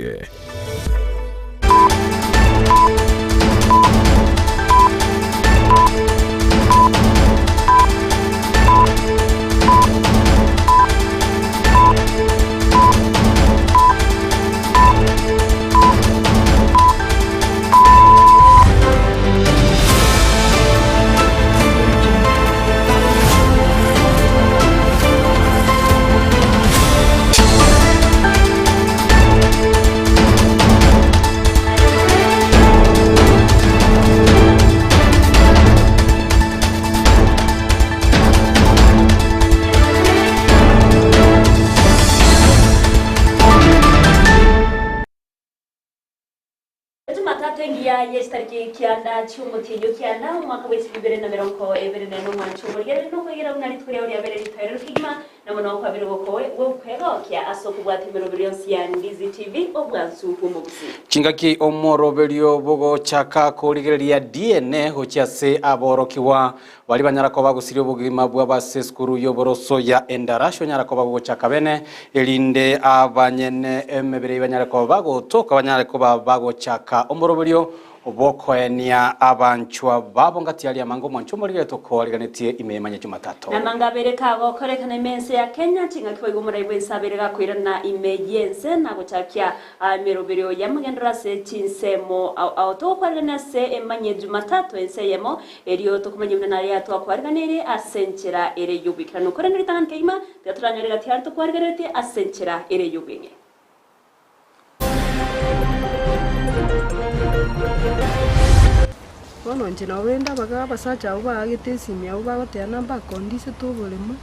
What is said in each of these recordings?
Murage. Yesterday kianda chumutinyo kianda umwaka w'ibibere na mirongo ebere na n'umwancu burya no kugira unari twere abere litero kigma na mono kwa biro kowe wo kwego kya asoko bwatemero brilliance ya Ndizi TV obwansu kumubusi chingaki omoroberio bogo chaka kurigeria DNA hochase aborokiwa bali banyarako bagusiriyo bugima bw'abaseskuru yoboroso ya endarasho nyarako bago chaka bene elinde abanyene emebere banyarako bago toka banyarako bago chaka omoroberio obokoenia abanchwa babongati ali amango mwancho muri toko liganetie imemanya Jumatatu na mangabere kabo korekana imense ya Kenya tinga kwigo muri bwesabere gakwirana imeyense na gucakia meroberio ya mugendera se tinsemo auto kwarana se emanye Jumatatu enseyemo eriyo tokumanya mna ya to kwarganire asenchera ere yubikira no koranira tangan keima gatranyarira tiarto kwarganire asenchera ere yubinge Bono njina wenda baga basacha uba agitesimi uba gote namba kondise tubulimo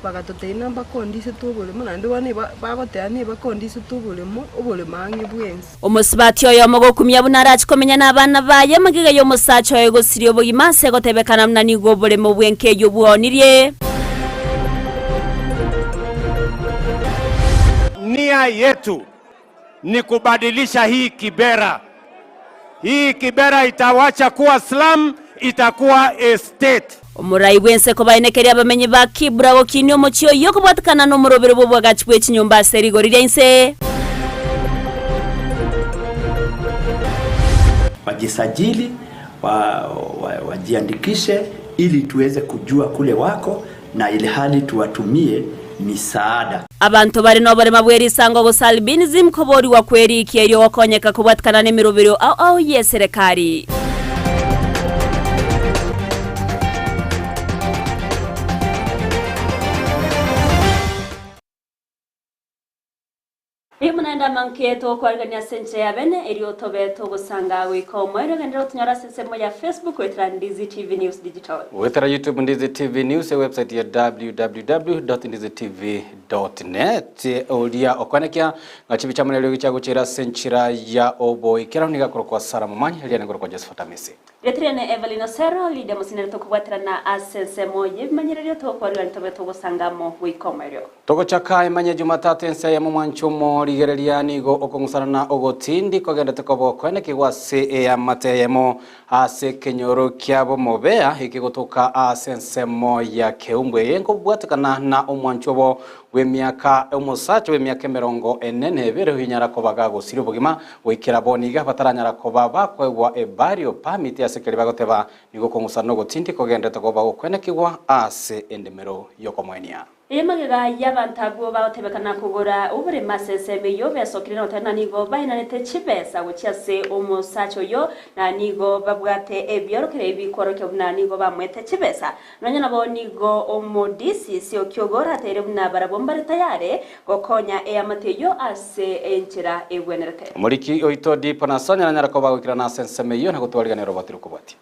bagatote namba kondise tubulimo nandi bane bagote ani bakondise tubulimo ubulimangi bwensi Omusibati oyo mogokumya bunarachi komenya nabana baye magiga yo musacha oyo gosiriyo bugimase gotebekana mnani go bulimo bwenke yo buonirie Nia yetu ni kubadilisha hii Kibera. Hii Kibera itawacha kuwa slum, itakuwa estate. Omurai bwense ko bayinekeria abamenyi ba Kibra gokinyo mochio yoko bwatakana no murobero bwo bwagachwe chinyumba serigorira inse. Wajisajili, wajiandikishe ili tuweze kujua kule wako na ili hali tuwatumie misaada. Abantu bari no barema bweri sango go salbinism ko bori wa kweri kiyo wakonyeka kubwatakana ne mirobero au yeserekari. Imunanda manketo kwargania senche ya bene eriyo tobe togosanga wiko mwere gandero tunyara sesemo ya Facebook wetra Ndizi TV News Digital. Wetra YouTube Ndizi TV News website ya www.ndizitv.net olia okwanekia ngachibicha muneleo gichago chira senchira ya obo ikera niga korokwa Sara Mumanyi eliane korokwa Josephat Messi. Letrene Evelina Sero lide musinere tokubwatira na asesemo yimanyerero tokwarira tobe togosanga mo wiko mwere. Togo chaka imanye Jumatatu ense ya mwanchomo ligereliani go okongusana na ogotindi kogenda tekobo kwene kiwase ya mateyemo ase kenyoro kyabo mobea ikigotoka asensemo ya keumbwe yengo bwatakana na omwanchobo wemiaka umusacho wemiaka 40 hinyara ko bagago siri bugima wikira boniga bataranyara ko baba kwegwa ebario pamiti asekeri bagoteba nigo kongusana no gotindi kogenda tekobo kwene kiwa ase endemero yokomwenia. Yemagega yabantago baotebekana kugura ubure maseseme yo besokirina otana nigo bayinanete chibesa gucyase umusacho yo na nigo babwate ebyorokere bikorokyo na nigo bamwete chibesa nanya nabo nigo omodisi sio kyogora tere buna barabomba tayare gokonya eyamateyo ase enchira egwenerete muriki oito dipo na sonya nanya ko bagukira na senseme yo nagutwariganero batirukubati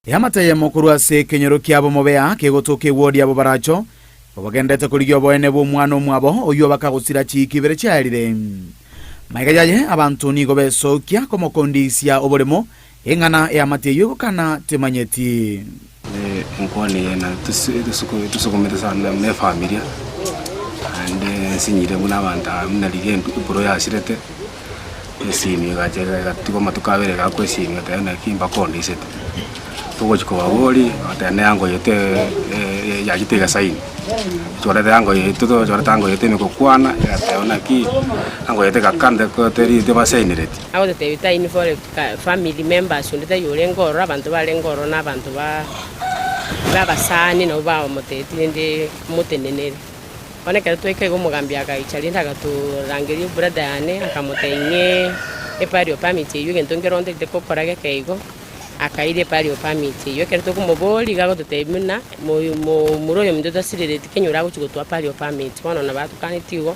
yamateye mukuru ase kenyoro kyabo mobea kegotoke wodi abo baracho bagendete kuligyo boene bo mwana omwabo oyo bakagusira chikibere cyarire maigajaye abantu nigo besokya komo kondisia obolemo engana ya mateyo kana temanyeti nkoni na tusukumete sana me familia ande sinyire muna banta muna ligendo bro ya shirete esimi gatiko matukabere gakwe esimi atene kimba kondisete tugochiko babori atene yango yete yagitega saini chora yango yete to chora tango yete mikokwana atene ki yango yete gakande ko teri de basainereti aho te vita in for family members unde yolengoro abantu balengoro n'abantu babasani no ba moteti ndi mutenenere onekera tweke umugambi akayicarinda gaturangiri brother yane akamutenye epario permit yuge ntongeronde dekokorage keigo akaire pario permit yokera tukumuboli gago tutemuna muroyo mndoto sirire tikenyura guchugutwa pario permit bono na batukanitigo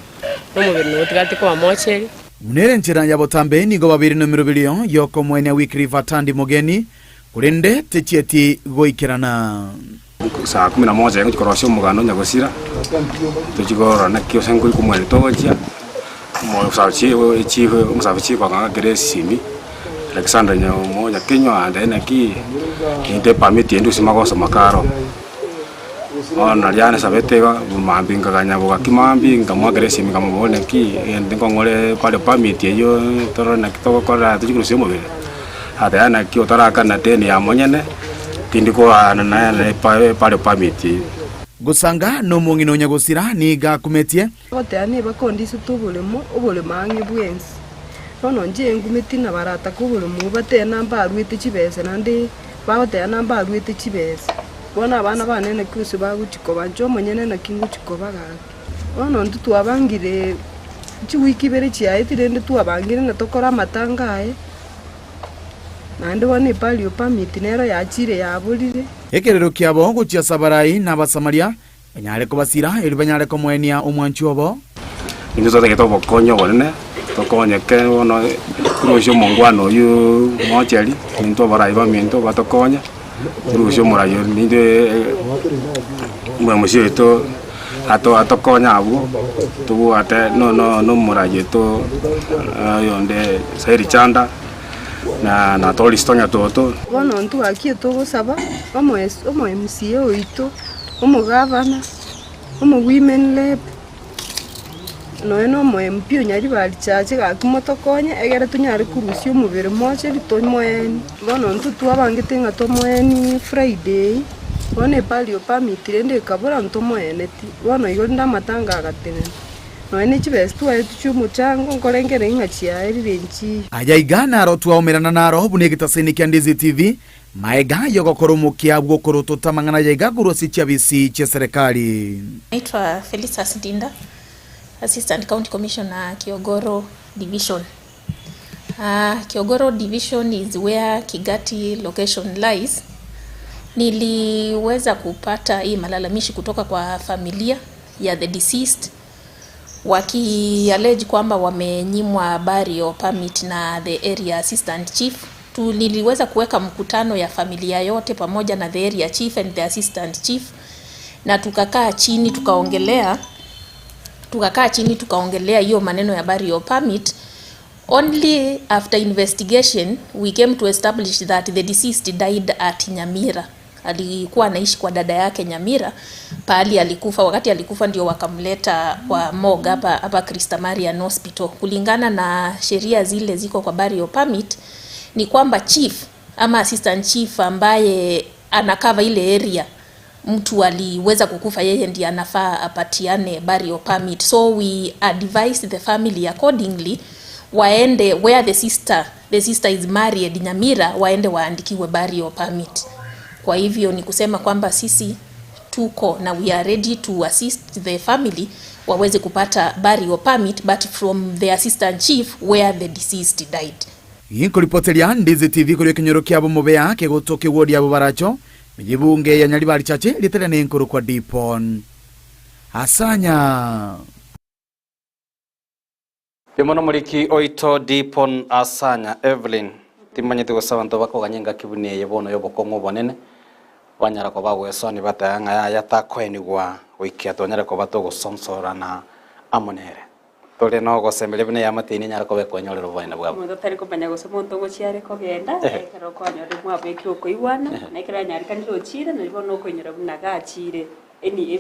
no mubiri no tigati kwa mocheri munere nchira ya botambe nigo babiri no mirubiriyo yoko mwene wikri vatandi mogeni kurinde techieti goikirana saa 11 yangu chikorosho mugano nyagosira tuchigoro na kyo sengu kumwele togochia mo sachi chiwe musafichi kwa ngaka gresimi Alexander nyomo nyakinywa ande na ki inde permit yendu simagoso makaro ona lyane sabetega mambinga kanyabo kakimambi ngamwa gresimi ngamubone ki ende ngongole pale permit yeyo toro na kitoko kora tuchigurusio mobile hata yana ki otaraka na deni ya monyene tindiko ana pale permit gusanga no mungi no nyagosira ni ga kumetie gotani bakondise tubulemo obulemangi bwensi bono nje ngumiti na barata kubulemo batena mbarwite chibese nandi bagotena namba arwite chibese bona abana banene kusi baguchikoba njo monyene na kinguchikoba gake bono ndutu abangire chiwiki bere chiaitire ndu abangire na tokora matangae nandi wone palio permit nero yachire yaburire ekerero kiabo guchia sabarai na basamaria banyare ko basira eri banyare ko mwenia omwanchi obo inzo zote ketobo konyo bonene tokonye ke ono kurusho mongwano yu mocheri ninto barai ba minto batokonya kurusho murayo ninde mwamusio to atokonya abu tubu ate no murayo to yonde sairi chanda na toli stonya toto bono ntu akie to gosaba omo MCA oito omo governor omo women lab no mo MP nyari bali chache gakimotokonya egere tunyari kurusio omubere moche ritomoeni bono ntu twabangite nga tomoeni Friday bono palio permit rende kabura ntomoeneti bono igo ndamatanga agatene noene chibesi tuaetuchu muchango nkorengere ngachia erirenchi ayaiga aro twaomerana naro bune gitaseni kya Ndizi TV maega yogokoromukia bwokoro tutamangana yaiga kurosi cha bisi cha serikali. Naitwa Felicitas Ndinda, Assistant County Commissioner Kiogoro Division. Kiogoro Division is where Kigati location lies. Niliweza kupata hii malalamishi kutoka kwa familia ya the deceased wakiallege kwamba wamenyimwa burial permit na the area assistant chief. Niliweza kuweka mkutano ya familia yote pamoja na the area chief and the assistant chief, na tukakaa chini tukaongelea hiyo maneno ya burial permit. Only after investigation we came to establish that the deceased died at Nyamira. Alikuwa anaishi kwa dada yake Nyamira, pahali alikufa. Wakati alikufa ndio wakamleta kwa morgue hapa Krista Marian Hospital. Kulingana na sheria zile ziko kwa burial permit ni kwamba chief ama assistant chief ambaye anakava ile area mtu aliweza kukufa, yeye ndiye anafaa apatiane burial permit. So we advised the family accordingly waende where the sister is married Nyamira, waende waandikiwe burial permit. Kwa hivyo ni kusema kwamba sisi tuko na we are ready to assist the family waweze kupata burial permit, but from the assistant chief where the deceased died. Yinko ripotelia Ndizi TV kuri kinyoro kyabo mubea kegotoke wodi abo baracho mijibunge ya nyali bali chache litera ne nkuru kwa Dipon Asanya Pimono muliki oito Dipon Asanya Evelyn timanyite gosabanto bako ganyenga kibune yebono yobokongo bonene wanyara ko bagwesoni batanga yatakweni gwa wikia tonyara ko bato gosonsora na amonere tole no gosembele bine yamatini nyara ko bekonyorero bwana bwabo mundo tari ko banya gosomonto ngo chiare ko genda ekero konyore mwabe ki okoiwana nekera nyari kaniro chire na libono konyora bunaga chire eni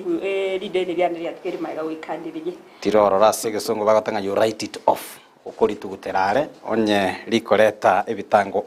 lidene lyane lyatkeri maiga wikandirije tiroro rase gesongo bagatanga you write it off ukurituguterare onye likoreta ebitango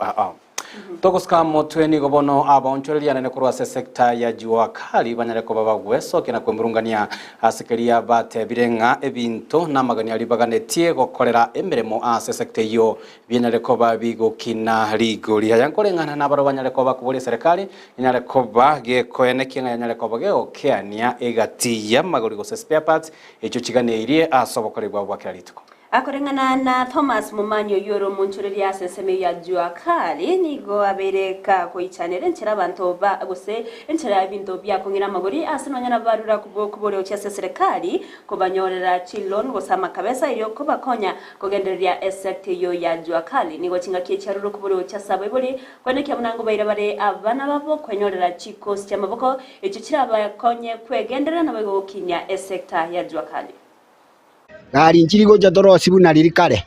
togosika motwe ni gobono abonchoreria nene kurwa sekta ya jua kali banyare ko baba gweso kina kwemurungania asikeria bate birenga ebinto namagani ali baganetie gokorera emeremo sekta yo binyare ko babigo kina rigori yankorengana nabaro banyare ko bakuburi serikali inyare ko bage koene kinga yanyare ko bage okeania egati ya magori go spare parts echo chiganeirie asobokorerwa bwakira lituko akorengana na Thomas Mumanyo yoro munchureria seseme ya jua kali nigo abereka koichanere nchera abantu ba gose nchera ibintu bya kongira magori asinonyana barura kubore ocha serikali kubanyorera chilon gosama kabesa iriyo kubakonya kugenderia esect yo ya jua kali nigo chinga kiecharuru kubore ocha sabebori kwene kyamunango baira bare abana babo kwenyorera chikos cha maboko echo kiraba konye kwegendera nabo kinya esect ya jua kali gari nchirigo jatoro sibuna lirikare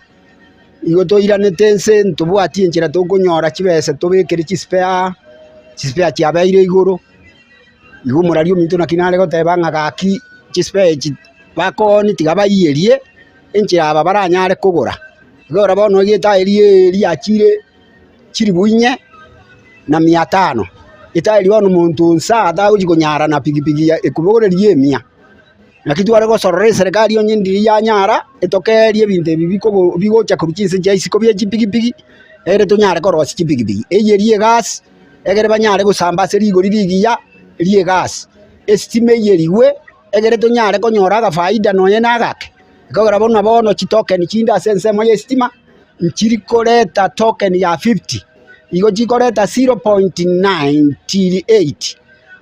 igo to iranete nse ntubwati nchira tukunyora kibese tubikire chispea kiabeire iguru igo murario mintu nakinare goteba ngagaki chispea bakoni tigabayerie enchira aba baranyare kugura igora bono gita erie akire chiribuinye na 500 itairi wano muntu nsa da ujikunyara na pigipigi ekubogererie 100 nakitware go sorre serikali onyindi ya nyara etokerie binte bibiko bigocha kurukinse jaisi ko bya pigipigi ere to nyara ko rosi pigipigi eyerie gas egere banyare go samba serigo lirigiya rie gas estime yeriwe egere to nyare ko nyora ga faida noye nagake ikogera bona bono chitoken chinda sense moye estima nchiri koreta token ya 50 igo chikoreta 0.98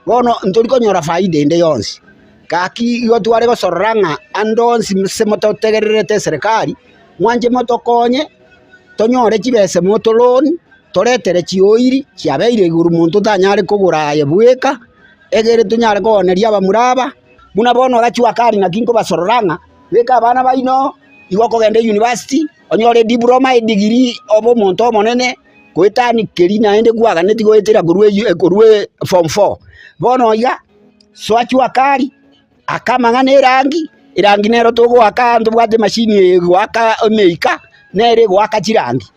bono ntoriko nyora faida inde yonsi kaki igo tware go sorranga andonsi semoto tegererete serikali mwanje moto konye tonyore kibese moto loan toretere chioiri kiabeire iguru muntu tanyare kuguraye bweka egere tunyare koneria bamuraba buna bono gachwa kali na kinko basorranga beka bana baino igo kogende university onyore diploma degree obo muntu omonene kwetani kerina ende gwaga netigo etera kurwe form 4 bono iga swachwa kali akamangana irangi nero togo akandu bwate machine gwaka omeika nere gwaka chirangi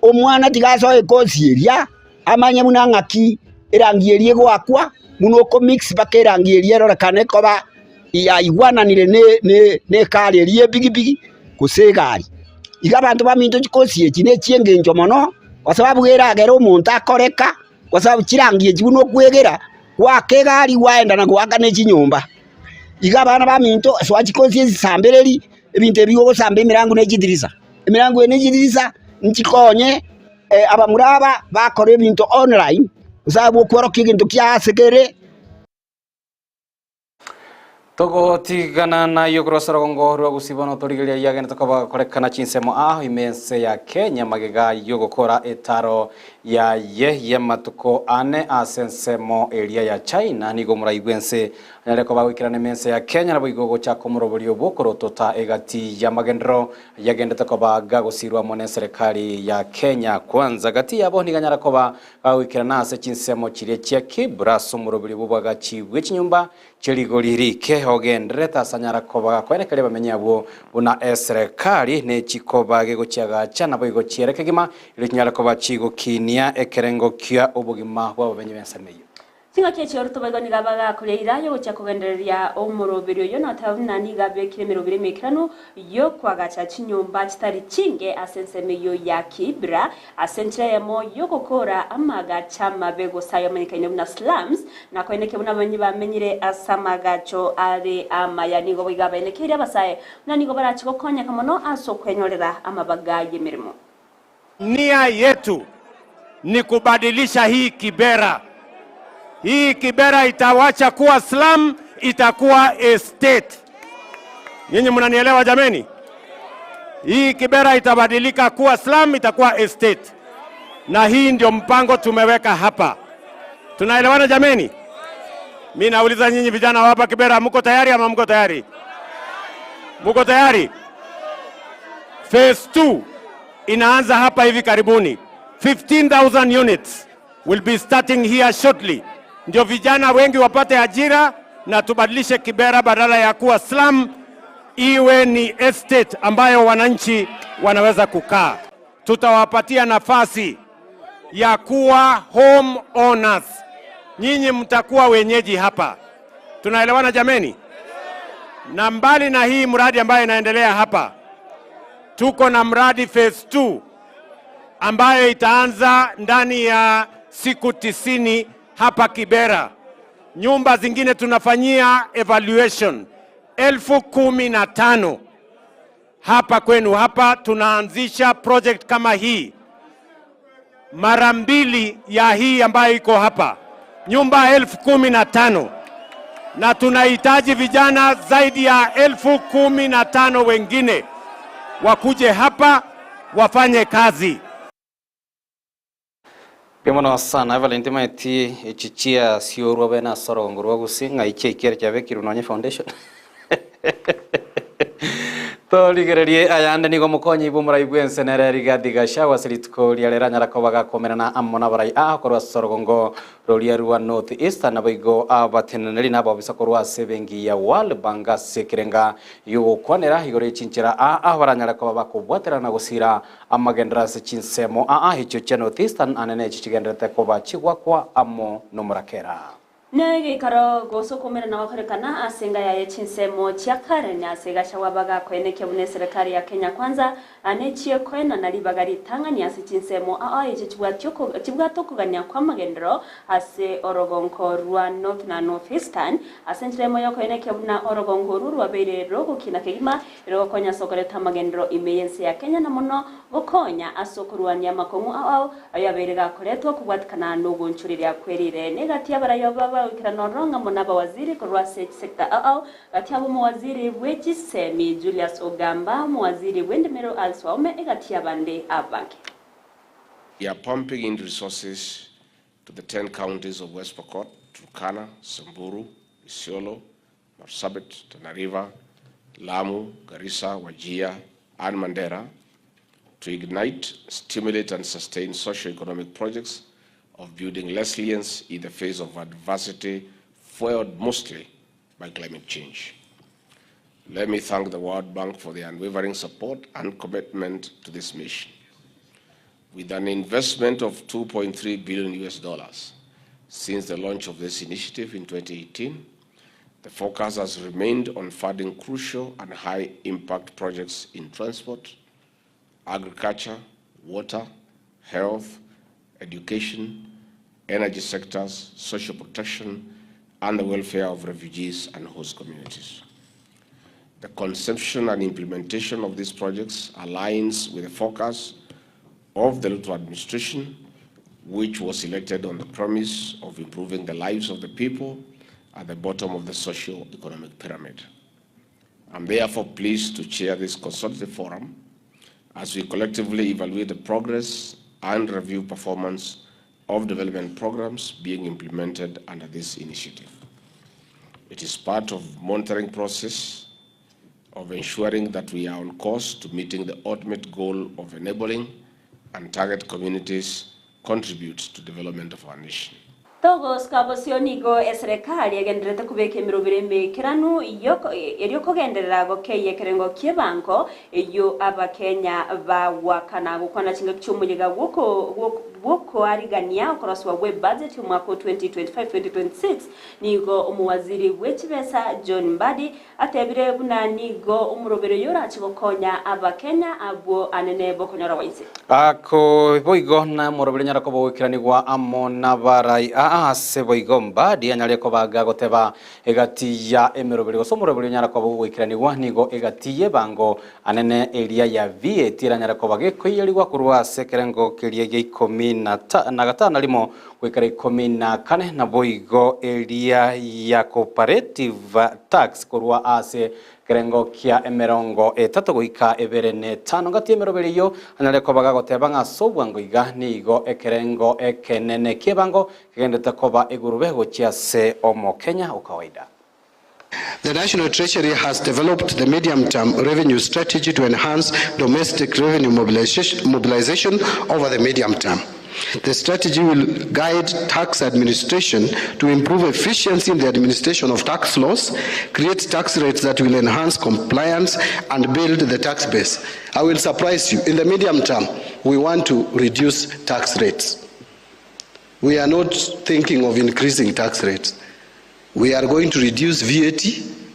omwana tigaso ekosieria amanye munangaki irangi erie gwakwa munoko mix bakerangi erie rorekane koba ya igwananire ne kali erie bigibigi kusegari iga bantu baminto chikosie chine chiengenjo mono kwa sababu geragera omuntu akoreka kwa sababu chirangi echibuno kwegera gwakegari waenda na gwaka ne chinyumba iga bana baminto swachikosie sambereri ebintu ebigo sambe mirango nejidirisa emirango enejidirisa nchikonye abamuraba bakore ebintu online usabu kworoka ikintu kyasekere togo tigana na yogrosara gongorwa gusibono torigeria yagene tokoba korekana chinsemo aho imense ya Kenya magega yogokora etaro ya matuko ane asensemo eria ya China nigo muraigwense nyareko bagwikirane mense ya Kenya nabo igogo cha komoroborio bokoro tota egati ya magendro yagende tokoba gagosirwa mone serikali ya Kenya kwanza gati yabo niganyara koba bagwikirana ase chinsemo chirie chia kibra somoroborio bubwaga chibwe chinyumba chirigolirike ogendere tasanyara koba kwenekere bamenye abo una serikali ne chikoba gego chiagacha nabo igo chierekegima ile nyara koba chigo kinia ekerengo kia obugima bwa bamenye bensaneyo Tinga kechi orutobago ni gabaga kuleira yo cha kugenderia omoroberio yo natawuna ni gabe kiremero biremekirano yo kwagacha chinyumba chitari chinge asensemeyo ya kibra asentremo yo kokora amaga chama bego sayo menikaine na slums na kweneke buna banyi bamenyire asamagacho ari amaya nigo bigaba enekira basaye na nigo barachiko konya kamono aso kwenyorera amabaga yemirimo. Nia yetu ni kubadilisha hii Kibera. Hii Kibera itawacha kuwa slum, itakuwa estate. Nyinyi mnanielewa jameni? Hii Kibera itabadilika kuwa slum, itakuwa estate. Na hii ndio mpango tumeweka hapa. Tunaelewana jameni? Mimi nauliza nyinyi vijana hapa Kibera, mko tayari ama mko tayari? Mko tayari? Phase 2 inaanza hapa hivi karibuni. 15,000 units will be starting here shortly. Ndio vijana wengi wapate ajira na tubadilishe Kibera badala ya kuwa slum iwe ni estate ambayo wananchi wanaweza kukaa. Tutawapatia nafasi ya kuwa home owners. Nyinyi mtakuwa wenyeji hapa. Tunaelewana jameni? Na mbali na hii mradi ambayo inaendelea hapa, tuko na mradi phase 2 ambayo itaanza ndani ya siku 90 hapa Kibera. Nyumba zingine tunafanyia evaluation 15,000 hapa kwenu. Hapa tunaanzisha project kama hii mara 2 ya hii ambayo iko hapa, nyumba 15,000, na tunahitaji vijana zaidi ya 15,000 wengine wakuje hapa wafanye kazi. Pimono sana Valentine eti chichia siorwa bena soro ngurwa gusinga iche ikere chabe Kirunonye Foundation. Toligererie ayande nigo mukonyi bumura ibwense nereri gadigasha wasiritko lialera nyarakobaga komerana amona barai akorwa sorogongo rolia ruwa North Eastern nabigo abateneri nabo bisakorwa sebengi ya World Bank sekirenga yo kwanera higore chinchira abaranyara koba kubwatera na gusira amagendra se chinsemo hicho cha North Eastern anene chichigendrete koba chigwa kwa amo nomurakera. Nege karo goso komera na wakorekana asenga ya chinsemo chia karene asega shawabaga kwene kebune serikali ya Kenya Kwanza anechie kwena nalibagari tanganya si chinsemo chibwa tokuganya kwa magendro ase orogonko ruwa North na North Eastern asenjremo yo kwene kebuna orogonko ruwa beire rogo kina kegima rogo konya sokoreta magendro imeyense ya Kenya na muno gokonya asokuruania makongu ayabeire gakoretwa kubwatikana nogo nchuriri ya kwerire negati abarayo baba ikiranoronga monaba waziri kurwa sekta gatiabo mawaziri wechisemi Julius Ogamba mawaziri wendemero alswaume egatia bande abanke. We are pumping in resources to the 10 counties of West Pokot, Turkana, Samburu, Isiolo, Marsabit, Tana River, Lamu, Garissa, Wajir, and Mandera to ignite, stimulate and sustain socio-economic projects of building resilience in the face of adversity fueled mostly by climate change. Let me thank the World Bank for their unwavering support and commitment to this mission. With an investment of $2.3 billion since the launch of this initiative in 2018, the focus has remained on funding crucial and high-impact projects in transport, agriculture, water, health, education, energy sectors, social protection, and the welfare of refugees and host communities. The conception and implementation of these projects aligns with the focus of the Ruto administration, which was elected on the promise of improving the lives of the people at the bottom of the socio-economic pyramid. I'm therefore pleased to chair this consultative forum as we collectively evaluate the progress and review performance of development programs being implemented under this initiative. It is part of monitoring process of ensuring that we are on course to meeting the ultimate goal of enabling and target communities contribute to development of our nation. Togos kabosionigo eserikali agenderete kubeka emirobire mekiranu yoko genderera gokeye kerengo kyebanko eyo abakenya bawakana gukwana chinga cyumuliga woko arigania okoraswa web budget umwaka 2025-2026 nigo umuwaziri w'ekibesa John Mbadi atebire buna nigo umurobire yora chigokonya abakenya abo anene bokonyora waise ako boigo na murobire nyarako bogwikiranirwa amona barai ase boigo Mbadi anyare ko baga goteba egati ya emirobire goso murobire nyarako bogwikiranirwa nigo egati ye bango anene eria ya VAT nyarako bagekwiyerirwa kurwa sekerengo kerie ge 15 limo wekare 14 na boigo eria ya cooperative tax kurwa ase kerengo kia emerongo etatu goika everene 5 ngati emerobere yo anale ko baga goteba ngasobwa ngo iga nigo ekerengo ekenene kebango kegendete koba igurube gochia se omo Kenya ukawaida. The National Treasury has developed the medium-term revenue strategy to enhance domestic revenue mobilization over the medium term. The strategy will guide tax administration to improve efficiency in the administration of tax laws, create tax rates that will enhance compliance, and build the tax base. I will surprise you. In the medium term, we want to reduce tax rates. We are not thinking of increasing tax rates. We are going to reduce VAT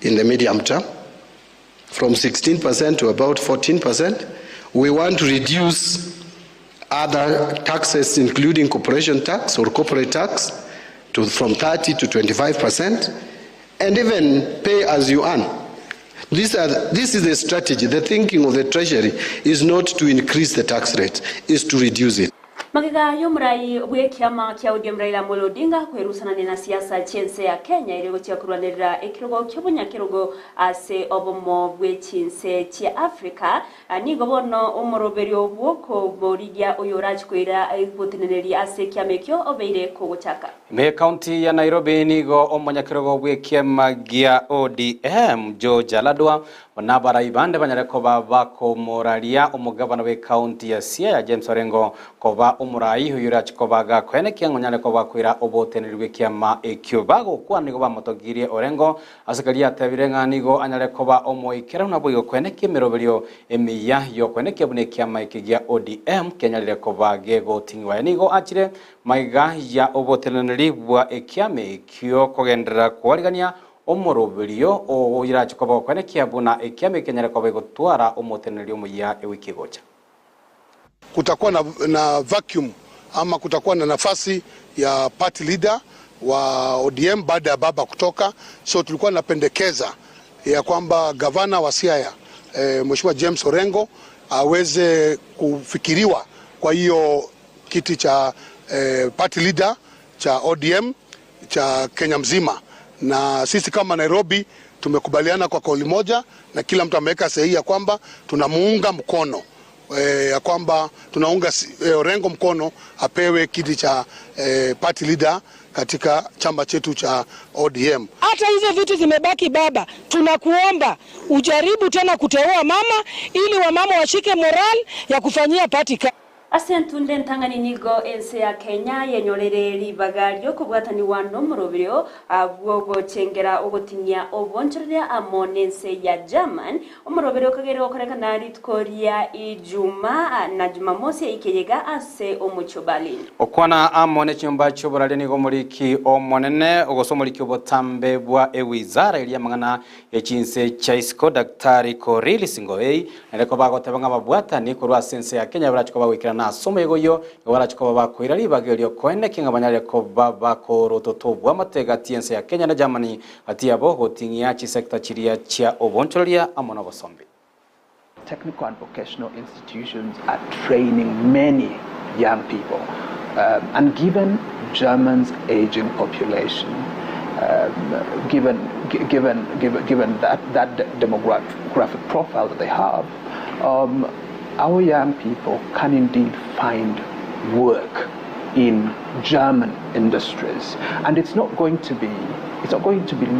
in the medium term from 16% to about 14%. We want to reduce other taxes, including corporation tax or corporate tax, from 30 to 25%, and even pay as you earn. This is the strategy. The thinking of the Treasury is not to increase the tax rate, is to reduce it. Magiga yomurai bwe kiama kia ODM Raila Amolo Odinga kwerusana na siasa chense ya Kenya iri gutia kurwanirira ikirugo kyobunya kirugo ase obomo bwe chense cia Africa nigo bono umoroberio bwoko borigia oyoraji kwira ibutineneri ase kiamekyo obeire kuguchaka me county ya Nairobi nigo omonya kirugo bwe kiama gia ODM George Aladwa wanabara ibande banyareko bako moralia umugabana we county ya Siaya James Orengo koba umurai huyura chikobaga kwene kiango nyareko bakwira obotenerwe kiama ekyobago kwa nigo bamotogirie Orengo asakalia tabirenga nigo anyareko ba omoikera nabwo kwene kimeroberio emiya yo kwene kebune kiama ekigia ODM kenyalire koba gego tingwa nigo achire maiga ya obotenerwe bwa ekiame ekyo kogendera kwarigania omoroberio o iraje koba kwene kiabuna ekiame kenyalire koba gotwara omotenerwe muya ewikigocha. Kutakuwa na vacuum ama kutakuwa na nafasi ya party leader wa ODM baada ya baba kutoka, so tulikuwa napendekeza ya kwamba gavana wa Siaya Mheshimiwa James Orengo aweze kufikiriwa kwa hiyo kiti cha party leader cha ODM cha Kenya mzima, na sisi kama Nairobi tumekubaliana kwa kauli moja na kila mtu ameweka sahihi ya kwamba tunamuunga mkono ya kwamba tunaunga Orengo mkono apewe kiti cha party leader katika chama chetu cha ODM. Hata hizo vitu zimebaki baba, tunakuomba ujaribu tena kuteua mama ili wamama washike moral ya kufanyia party. Asentunde ntangani nigo ense ya Kenya yenyorere libagario kubwatani wano moroberio abwo chengera ogotinya obonchorya amonense ya German omoroberio kagero korekana ritkoria ijuma na Jumamosi ikeyega ase omuchobali okwana amone chimba choborale nigo muliki omonene ogosomoliki obotambe bwa ewizara ili amangana echinse chaisco daktari Korili Singoi nereko bagotebanga babwatani kurwa sense ya Kenya barachikoba wikira na somo yegoyo barachikoba bakwira libagelio kwene kinga banyareko babako totobwa amatega tiense ya Kenya na Germany ati abo hotingia chi sector chiria chia oboncholia amona bosombe. Technical and vocational institutions are training many young people, and given Germany's aging population, given that demographic profile that they have, our young people can indeed find work in German industries, and it's not going to be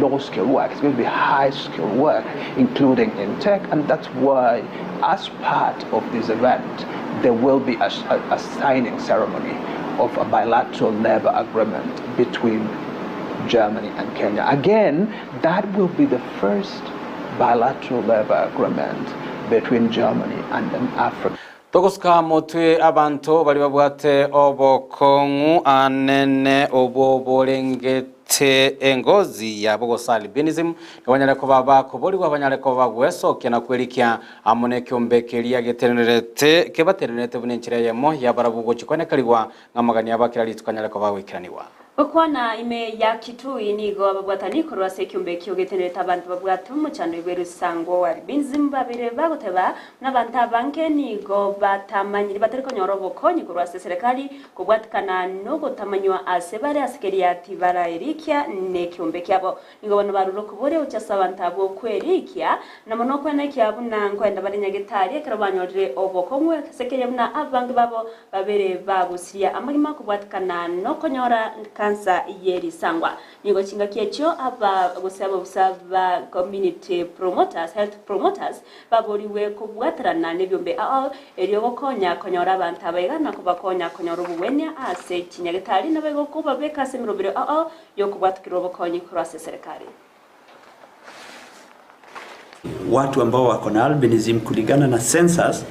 low skill work. It's going to be high skill work, including in tech, and that's why, as part of this event, there will be a signing ceremony of a bilateral labor agreement between Germany and Kenya. Again, that will be the first bilateral labor agreement between Germany and Africa. Togoska motwe abantu bali babwate obokongu anene oboborengete engozi ya bogosa albinism abanyareko babako boli abanyareko bagweso kena kwelikia amone kyombekelia getenerete kebatenerete bunenchira yemo ya barabugo chikone kaliwa ngamagani abakira litukanyareko bawikiraniwa. Okwana ime ya kitui nigo ababwatani korwa sekyumbe kyogeteneta abantu babwatu muchando iberu sango wari binzimba bire bagoteba n'abantu abanke nigo batamanyiri batariko nyorobo konyi korwa serikali kubwatikana no gutamanywa asebare asikeri ati bara erikia ne kyumbe kyabo nigo bano baruro kubore ucyasa abantu abo kwerikia na monoko na kyabo nangwenda bari nyagetari karabanyore obokomwe sekeri buna abange babo babere bagusiya amagima kubwatikana no konyora kansa yerisangwa nigo chinga kiecho aba gusaba busaba community promoters health promoters baburiwe kubwatarana nebyombe eriyo gokonya konyora abantu abaigana kubakonya konyora ubwenya ase kinyagetari nabego kuba bekase mirobiro yo kubwatukira obokonyi kurase serikali. Watu ambao wako na albinism kulingana na census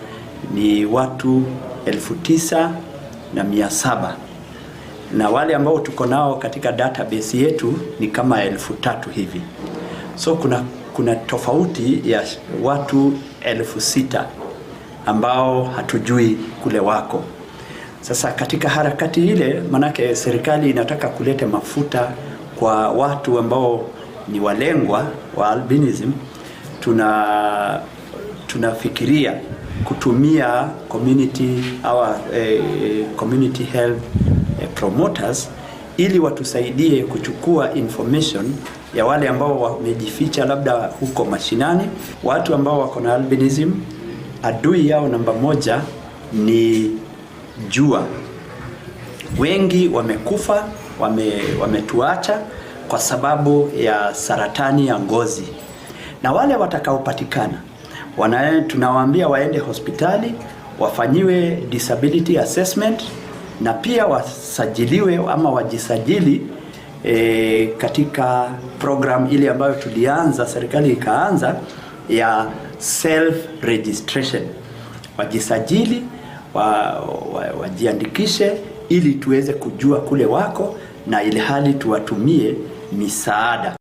ni watu 9,700 na wale ambao tuko nao katika database yetu ni kama 3,000 hivi. So kuna tofauti ya watu 6,000 ambao hatujui kule wako. Sasa katika harakati ile, manake serikali inataka kuleta mafuta kwa watu ambao ni walengwa wa albinism, tunafikiria kutumia community health promoters ili watusaidie kuchukua information ya wale ambao wamejificha labda huko mashinani. Watu ambao wako na albinism, adui yao namba moja ni jua. Wengi wamekufa, wametuacha kwa sababu ya saratani ya ngozi. Na wale watakaopatikana, tunawaambia waende hospitali, wafanyiwe disability assessment na pia wasajiliwe ama wajisajili katika program ile ambayo tulianza, serikali ikaanza ya self registration. Wajisajili, wajiandikishe ili tuweze kujua kule wako na ile hali tuwatumie misaada.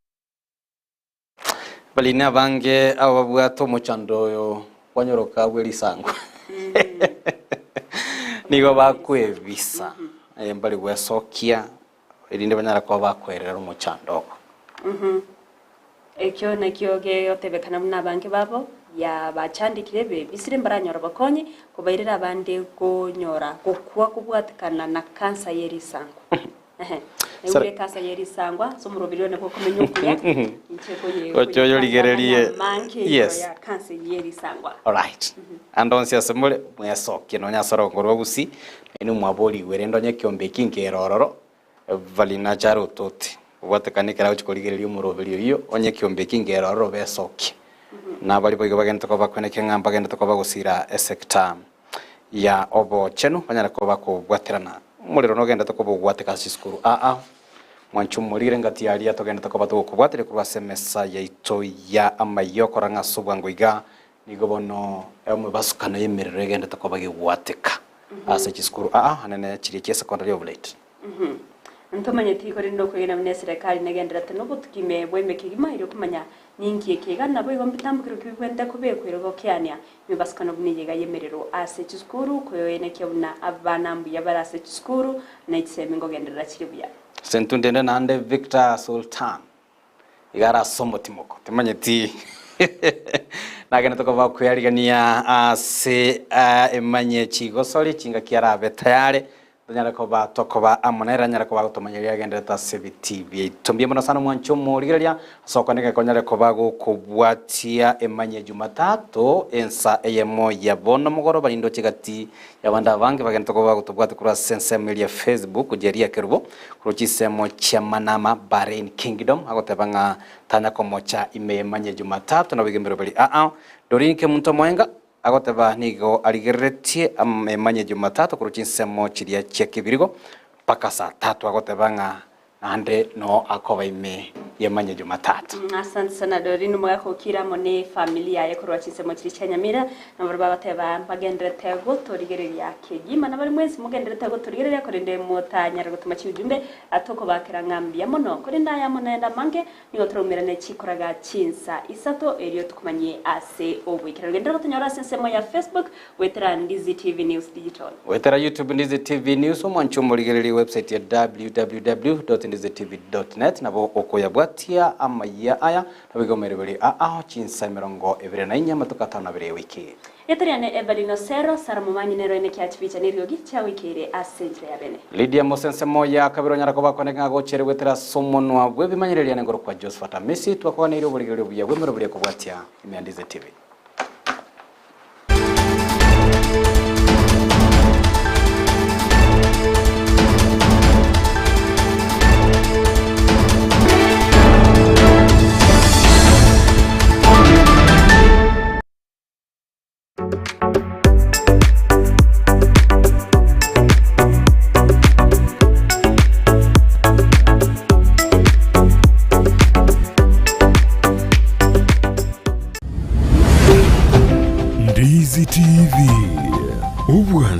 Balina bange ababwato muchandoyo wanyoroka werisangwa. Nigo bakwevisa mbali gwesokia irinde banyara kwa bakwerera umuchandoko. Ekyo nakyoge otebekana muna bange babo ya bachandikire be bisire mbaranyora bakonye kubairira abande konyora kokwa kubwatikana na kansa yerisangwa. Ewe kansa yerisangwa somurobiro ne kokumenyukuya incheko ye ochoyo ligererie yes ya kansa yerisangwa. All right. Andonsi asemule mwesokie no nyasarongorwa gusi eni mwaboli werendo nyekiombe kingerororo valina charo toti ubwatikanikira uchikoligererie umurobiro iyo onye kiombe kingerororo besokie na bali boigo bagenda ko bakweneke ngamba bagenda ko bagusira sector ya obochenu banyara ko bakubwatirana umuriro no genda to bugwatika sikuru mwanchumurire ngati yaria to genda to kubwatire kurwa semesa ya ito ya amayokora ngasubwa ngoiga nigo bono emwe basukana yemerere genda to bagigwatika ase sikuru hanene chirikie secondary of late ntomanye tiko rindo ko ina mne serikali negendera teno butukime bweme kigima iro kumanya ninki ekiga nabo igombe tambukiro kikwenda kubekwero gokyania mibaskano buniyega yemerero ase chiskuru ko yene kyabuna abanambu yabarase chiskuru na itsemingo gendera chiribuya sentundende nande Victor Sultan igara sombo timoko temanye ti nagenda to ko kuyarigania ase emanye chigosori chinga kiara betayare nyara ko ba tokoba amonera nyara ko ba gutomanyeria genda ta CBTV tombie mona sana mwancho murigeria soko neke konyare ko ba kubwatia emanye Jumatatu ensa eyemo ya bono mugoro barindo chigati yabanda bange bagenda ko ba gutubwata kura sense media Facebook kujeria kerubo kuruchisemo cha Manama Bahrain Kingdom agotebanga tanya ko mocha imemanye Jumatatu na bigembero bali dorinke muntu moenga agoteba nigo aligeretie emanye Jumatatu kuruchinsemo chiria chekibirigo paka saa 3 agotebanga ande no akoba ime yemanye Jumatatu. Asante sana Dorine mwako kira mone familia ye kuruchinsemo chiri chanyamira na baraba bateba bagendere tego torigereria kegima na bari mwezi mugendere tego torigereria korende mutanya rugutuma chijumbe atoko bakira ngambia mono korinda ya monenda mange nigo turumira ne chikoraga chinsa isato eriyo tukumanye ase obwikira rugendera gutanyora sensemo ya Facebook wetera Ndizi TV News Digital wetera YouTube Ndizi TV News mwancho murigereria website ya www.ndizitv.net nabo okoya bwatia amaya aya nabigomereberi chinsa 24 matukatana bire wiki Eteriane Evelino Sero saramumanyi nero ene kiachificha niriogi cha wikire asentre ya bene Lydia Mosense moya kabiro nyara ko bakoneka gochire wetera somonwa bwe bimanyireria ngoro kwa Josephat Amisi twakwana iro buligero buya bwe mero buri ko bwatia imyandize TV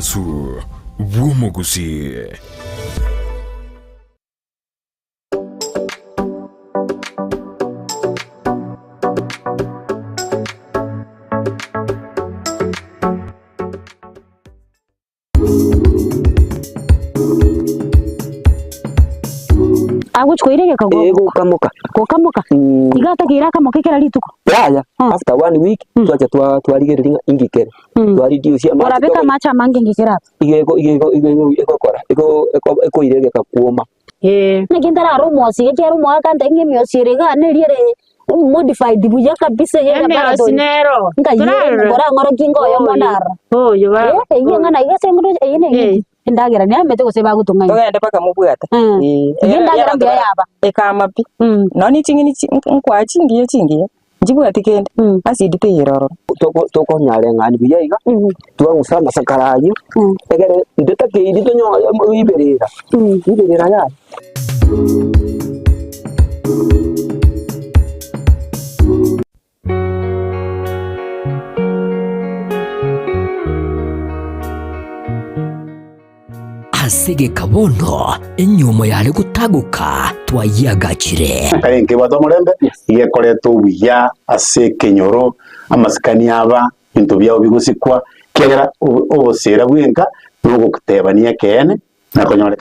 Obumansu bw'omugusi. Aguchkoirege kago. Kukamuka. Igata kira kamuka kira lituko. Ya. After 1 week twacha twarigerera ingikere. Twari dio cia macha. Orabeka macha mange ngikira. Igeko kora. Eko irege kakuoma. Nagindara rumo sige rumo akanta ngimyo sirega nerire modified buja kabisa yega bado. Sinero. Ngayere ngora ngoro kingo yo monara. Oh, yo ba. Ngana igasengro ine. Ndagira ni amete ko seba gutunga. Togende paka mubwata. Ndagira mbya yaba. Ekama pi. Noni chingini nkwa chingiye. Njibwati kende. Asidi tuyiroro. Toko nyale ngani biyiga. Tuwa usama sakarayo. Egere ndetake idito nyo iberera. Iberera ya. Asige kabondo enyumo yale gutaguka twayagachire kayenke batomorembe igekoreto wiya ase kenyoro amasikani aba bintu byao bigusikwa kegera obosera bwenka no gukutebania kene nakonyore